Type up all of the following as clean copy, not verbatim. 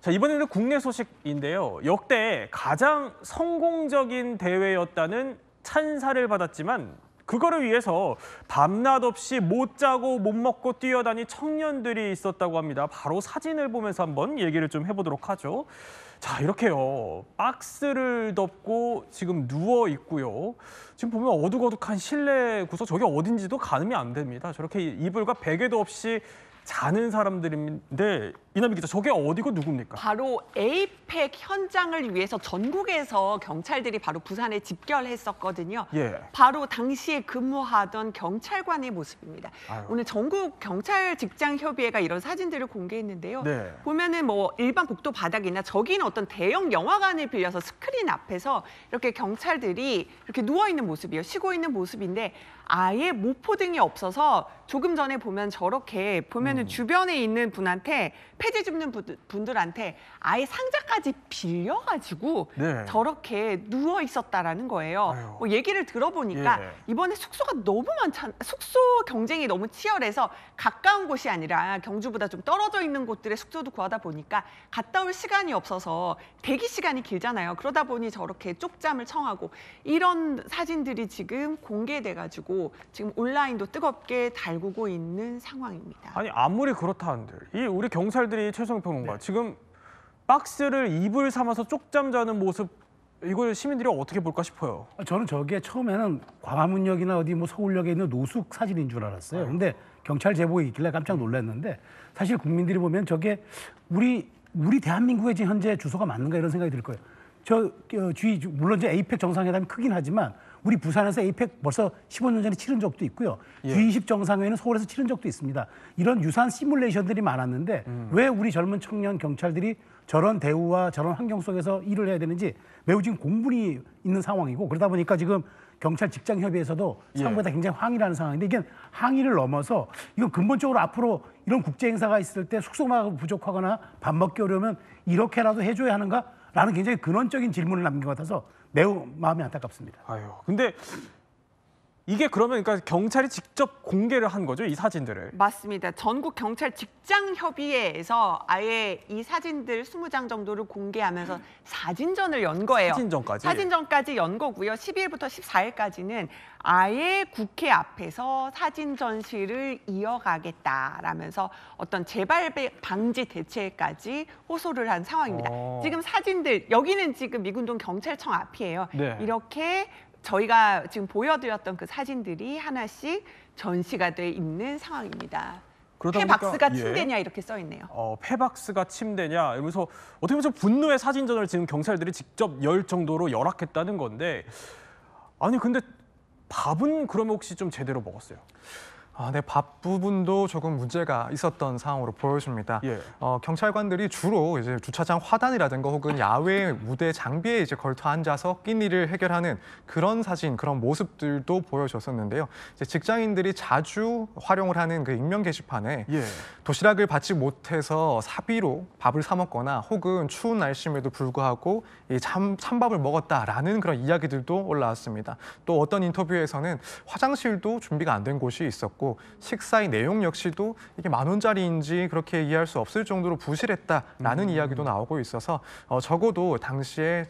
자, 이번에는 국내 소식인데요. 역대 가장 성공적인 대회였다는 찬사를 받았지만 그거를 위해서 밤낮 없이 못 자고 못 먹고 뛰어다니 청년들이 있었다고 합니다. 바로 사진을 보면서 한번 얘기를 좀 해보도록 하죠. 자, 이렇게요. 박스를 덮고 지금 누워 있고요. 지금 보면 어둑어둑한 실내 구석, 저게 어딘지도 가늠이 안 됩니다. 저렇게 이불과 베개도 없이 자는 사람들인데, 이남희 기자, 저게 어디고 누굽니까? 바로 에이펙 현장을 위해서 전국에서 경찰들이 바로 부산에 집결했었거든요. 예. 바로 당시에 근무하던 경찰관의 모습입니다. 아유. 오늘 전국 경찰 직장 협의회가 이런 사진들을 공개했는데요. 네. 보면은 뭐 일반 복도 바닥이나 저기는 어떤 대형 영화관을 빌려서 스크린 앞에서 이렇게 경찰들이 이렇게 누워 있는 모습이에요. 쉬고 있는 모습인데 아예 모포등이 없어서 조금 전에 보면 저렇게 보면은 주변에 있는 분한테 폐지 줍는 분들한테 아예 상자까지 빌려가지고 네. 저렇게 누워 있었다라는 거예요. 아유. 뭐 얘기를 들어보니까 예. 이번에 숙소가 너무 많잖아요. 숙소 경쟁이 너무 치열해서 가까운 곳이 아니라 경주보다 좀 떨어져 있는 곳들의 숙소도 구하다 보니까 갔다 올 시간이 없어서 대기 시간이 길잖아요. 그러다 보니 저렇게 쪽잠을 청하고 이런 사진들이 지금 공개돼가지고 지금 온라인도 뜨겁게 달구고 있는 상황입니다. 아니, 아무리 그렇다 한들 이 우리 경찰들이, 최성희 평론가, 지금 박스를 이불 삼아서 쪽잠 자는 모습, 이걸 시민들이 어떻게 볼까 싶어요. 저는 저게 처음에는 광화문역이나 어디 뭐 서울역에 있는 노숙 사진인 줄 알았어요. 근데 경찰 제보가 있길래 깜짝 놀랐는데, 사실 국민들이 보면 저게 우리 대한민국의 지금 현재 주소가 맞는가 이런 생각이 들 거예요. 물론 이제 에이펙 정상회담이 크긴 하지만 우리 부산에서 에이펙 벌써 15년 전에 치른 적도 있고요. 예. G20 정상회의는 서울에서 치른 적도 있습니다. 이런 유사한 시뮬레이션들이 많았는데 왜 우리 젊은 청년 경찰들이 저런 대우와 저런 환경 속에서 일을 해야 되는지 매우 지금 공분이 있는 상황이고, 그러다 보니까 지금 경찰 직장협의회에서도 상부에다 굉장히 항의를 하는 상황인데, 이게 항의를 넘어서 이건 근본적으로 앞으로 이런 국제 행사가 있을 때 숙소가 부족하거나 밥 먹기 어려우면 이렇게라도 해줘야 하는가라는 굉장히 근원적인 질문을 남긴 것 같아서 매우 마음이 안타깝습니다. 아유, 근데 이게 그러면 그러니까 경찰이 직접 공개를 한 거죠, 이 사진들을? 맞습니다. 전국 경찰 직장 협의회에서 아예 이 사진들 20장 정도를 공개하면서 사진전을 연 거예요. 사진전까지? 사진전까지 연 거고요. 12일부터 14일까지는 아예 국회 앞에서 사진 전시를 이어가겠다라면서 어떤 재발 방지 대책까지 호소를 한 상황입니다. 지금 사진들, 여기는 지금 미군동 경찰청 앞이에요. 네. 이렇게 저희가 지금 보여드렸던 그 사진들이 하나씩 전시가 돼 있는 상황입니다. 그러다 폐박스가 보니까, 침대냐 이렇게 써 있네요. 폐박스가 침대냐 이러면서 어떻게 보면 분노의 사진전을 지금 경찰들이 직접 열 정도로 열악했다는 건데, 아니 근데 밥은 그러면 혹시 좀 제대로 먹었어요? 네, 밥 부분도 조금 문제가 있었던 상황으로 보여집니다. 예. 경찰관들이 주로 이제 주차장 화단이라든가 혹은 야외 무대 장비에 이제 걸터 앉아서 끼니를 해결하는 그런 사진, 그런 모습들도 보여줬었는데요. 이제 직장인들이 자주 활용을 하는 그 익명 게시판에 도시락을 받지 못해서 사비로 밥을 사 먹거나 혹은 추운 날씨임에도 불구하고 이 찬밥을 먹었다라는 그런 이야기들도 올라왔습니다. 또 어떤 인터뷰에서는 화장실도 준비가 안 된 곳이 있었고, 식사의 내용 역시도 이게 10,000원짜리인지 그렇게 이해할 수 없을 정도로 부실했다라는 이야기도 나오고 있어서 적어도 당시에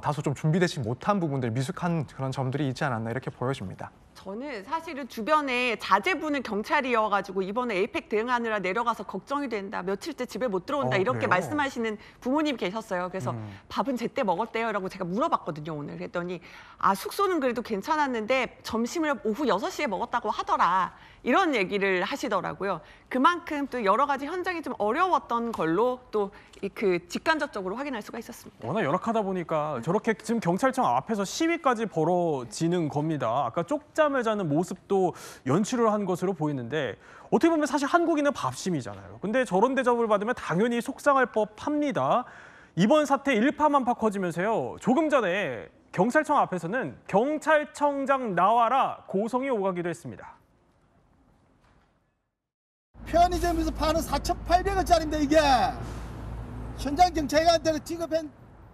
다소 좀 준비되지 못한 부분들, 미숙한 그런 점들이 있지 않았나 이렇게 보여집니다. 저는 사실은 주변에 자제분은 경찰이어가지고 이번에 에이펙 대응하느라 내려가서 걱정이 된다, 며칠째 집에 못 들어온다 이렇게 그래요? 말씀하시는 부모님 계셨어요. 그래서 밥은 제때 먹었대요 라고 제가 물어봤거든요, 오늘. 그랬더니 숙소는 그래도 괜찮았는데 점심을 오후 6시에 먹었다고 하더라, 이런 얘기를 하시더라고요. 그만큼 또 여러 가지 현장이 좀 어려웠던 걸로 또 그 직간접적으로 확인할 수가 있었습니다. 워낙 열악하다 보니까 저렇게 지금 경찰청 앞에서 시위까지 벌어지는 겁니다. 아까 쪽잠을 자는 모습도 연출을 한 것으로 보이는데, 어떻게 보면 사실 한국인은 밥심이잖아요. 근데 저런 대접을 받으면 당연히 속상할 법합니다. 이번 사태 일파만파 커지면서요, 조금 전에 경찰청 앞에서는 경찰청장 나와라 고성이 오가기도 했습니다. 편의점에서 파는 4,800원짜리인데 이게 현장 경찰관한테는 지급한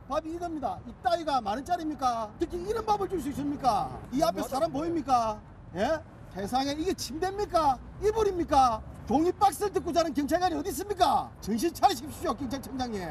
밥이 이겁니다. 이 따위가 10,000원짜리입니까? 특히 이런 밥을 줄 수 있습니까? 이 앞에 사람 보입니까? 예? 세상에 이게 침대입니까? 이불입니까? 종이 박스를 뜯고 자는 경찰관이 어디 있습니까? 정신 차리십시오, 경찰청장님.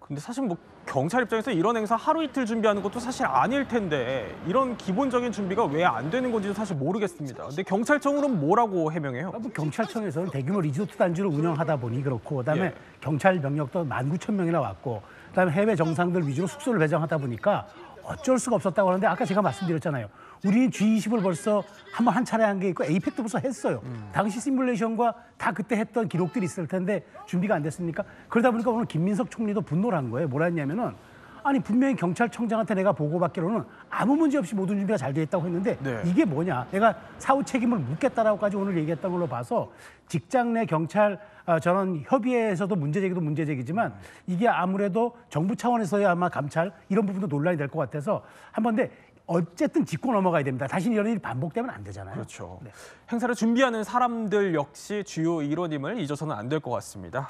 근데 사실 뭐 경찰 입장에서 이런 행사 하루 이틀 준비하는 것도 사실 아닐 텐데 이런 기본적인 준비가 왜 안 되는 건지도 사실 모르겠습니다. 근데 경찰청으로는 뭐라고 해명해요? 뭐 경찰청에서는 대규모 리조트 단지를 운영하다 보니 그렇고, 그다음에 예. 경찰 병력도 19,000명이나 왔고, 그다음에 해외 정상들 위주로 숙소를 배정하다 보니까 어쩔 수가 없었다고 하는데, 아까 제가 말씀드렸잖아요. 우리는 G20을 벌써 한 차례 한 게 있고 에이펙도 벌써 했어요. 당시 시뮬레이션과 다 그때 했던 기록들이 있을 텐데 준비가 안 됐습니까? 그러다 보니까 오늘 김민석 총리도 분노를 한 거예요. 뭐라 했냐면은, 아니 분명히 경찰청장한테 내가 보고받기로는 아무 문제 없이 모든 준비가 잘 돼 있다고 했는데 네. 이게 뭐냐, 내가 사후 책임을 묻겠다라고까지 오늘 얘기했던 걸로 봐서 직장 내 경찰 저런 협의회에서도 문제 제기도 문제 제기지만 이게 아무래도 정부 차원에서야 아마 감찰 이런 부분도 논란이 될 것 같아서 한번 근데 어쨌든 짚고 넘어가야 됩니다. 다시 이런 일이 반복되면 안 되잖아요. 그렇죠. 네. 행사를 준비하는 사람들 역시 주요 일원임을 잊어서는 안 될 것 같습니다.